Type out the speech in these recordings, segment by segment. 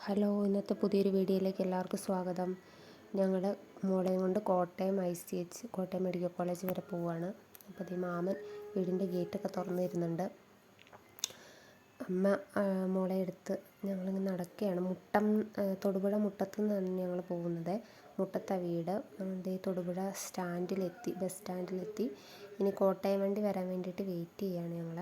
Hello, ഇന്നത്തെ പുതിയൊരു വീഡിയോയിലേക്ക് എല്ലാവർക്കും സ്വാഗതം. ഞങ്ങൾ മോളെയും കൊണ്ട് കോട്ടയം കോട്ടയം മെഡിക്കൽ കോളേജ് വരെ പോവുകയാണ്. അപ്പോൾ ഈ മാമൻ വീടിൻ്റെ ഗേറ്റൊക്കെ തുറന്നിരുന്നുണ്ട്. അമ്മ മോളെ എടുത്ത് ഞങ്ങളിങ്ങനെ നടക്കുകയാണ്. തൊടുപുഴ മുട്ടത്തു നിന്നാണ് ഞങ്ങൾ പോകുന്നത്. മുട്ടത്തെ വീട്. തൊടുപുഴ ബസ് സ്റ്റാൻഡിലെത്തി. ഇനി കോട്ടയം വണ്ടി വരാൻ വേണ്ടിയിട്ട് വെയിറ്റ് ചെയ്യുകയാണ് ഞങ്ങൾ.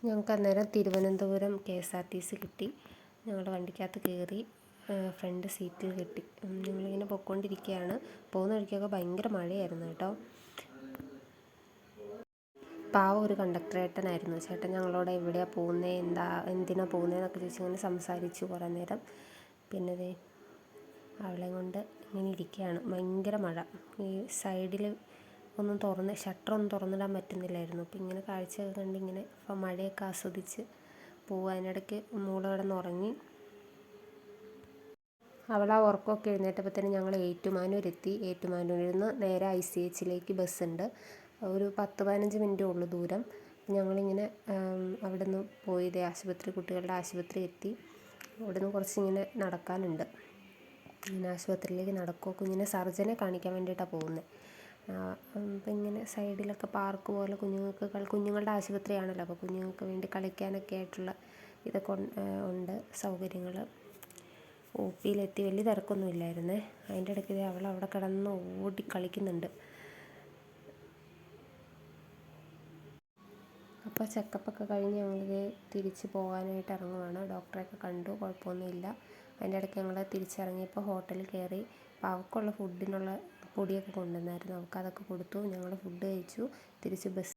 ഞങ്ങൾക്ക് അന്നേരം തിരുവനന്തപുരം KSRTC കിട്ടി. ഞങ്ങളുടെ വണ്ടിക്കകത്ത് കയറി ഫ്രണ്ട് സീറ്റിൽ കിട്ടി. ഞങ്ങളിങ്ങനെ പൊയ്ക്കൊണ്ടിരിക്കുകയാണ്. പോകുന്ന വഴിക്കൊക്കെ ഭയങ്കര മഴയായിരുന്നു കേട്ടോ. പാവം ഒരു കണ്ടക്ടറേട്ടനായിരുന്നു. ചേട്ടൻ ഞങ്ങളോട് എവിടെയാണ് പോകുന്നത്, എന്തിനാണ് പോകുന്നതെന്നൊക്കെ ചോദിച്ച് ഇങ്ങനെ സംസാരിച്ചു കുറേ നേരം. പിന്നെ അവളെ കൊണ്ട് ഇങ്ങനെ ഇരിക്കുകയാണ്. ഭയങ്കര മഴ. ഈ സൈഡിൽ ഷട്ടറൊന്നും തുറന്നിടാൻ പറ്റുന്നില്ലായിരുന്നു. അപ്പോൾ ഇങ്ങനെ കാഴ്ചയൊക്കെ കണ്ട് ഇങ്ങനെ മഴയൊക്കെ ആസ്വദിച്ച് പോവുക. അതിനിടയ്ക്ക് മോള് കിടന്നുറങ്ങി. അവൾ ആ ഉറക്കമൊക്കെ എഴുന്നേറ്റപ്പോൾ തന്നെ ഞങ്ങൾ ഏറ്റുമാനൂരെത്തി. ഏറ്റുമാനൂരിൽ നിന്ന് നേരെ ICHലേക്ക് ബസ്സുണ്ട്. ഒരു 10-15 മിനിറ്റേ ഉള്ളൂ ദൂരം. ഞങ്ങളിങ്ങനെ അവിടെ നിന്ന് പോയി കുട്ടികളുടെ ആശുപത്രി എത്തി. അവിടെ നിന്ന് കുറച്ചിങ്ങനെ നടക്കാനുണ്ട്. ഇങ്ങനെ ആശുപത്രിയിലേക്ക് നടക്കുക. കുഞ്ഞിനെ സർജനെ കാണിക്കാൻ വേണ്ടിയിട്ടാണ് പോകുന്നത്. അപ്പം ഇങ്ങനെ സൈഡിലൊക്കെ പാർക്ക് പോലെ കുഞ്ഞുങ്ങളുടെ ആശുപത്രിയാണല്ലോ, അപ്പോൾ കുഞ്ഞുങ്ങൾക്ക് വേണ്ടി കളിക്കാനൊക്കെ ആയിട്ടുള്ള ഇതൊക്കെ ഉണ്ട് സൗകര്യങ്ങൾ. OPയിലെത്തി. വലിയ തിരക്കൊന്നും ഇല്ലായിരുന്നേ. അതിൻ്റെ ഇടയ്ക്ക് അവൾ അവിടെ കിടന്ന് ഓടി കളിക്കുന്നുണ്ട്. അപ്പോൾ ചെക്കപ്പൊക്കെ കഴിഞ്ഞ് ഞങ്ങളിത് തിരിച്ച് പോകാനായിട്ട് ഇറങ്ങുവാണ്. ഡോക്ടറെയൊക്കെ കണ്ടു, കുഴപ്പമൊന്നുമില്ല. അതിൻ്റെ ഇടയ്ക്ക് ഞങ്ങൾ തിരിച്ചിറങ്ങിയപ്പോൾ ഹോട്ടലിൽ കയറി. അപ്പോൾ അവൾക്കുള്ള ഫുഡിനുള്ള പൊടിയൊക്കെ കൊണ്ടുവന്നായിരുന്നു. അവൾക്കതൊക്കെ കൊടുത്തു. ഞങ്ങൾ ഫുഡ് കഴിച്ചു. തിരിച്ച്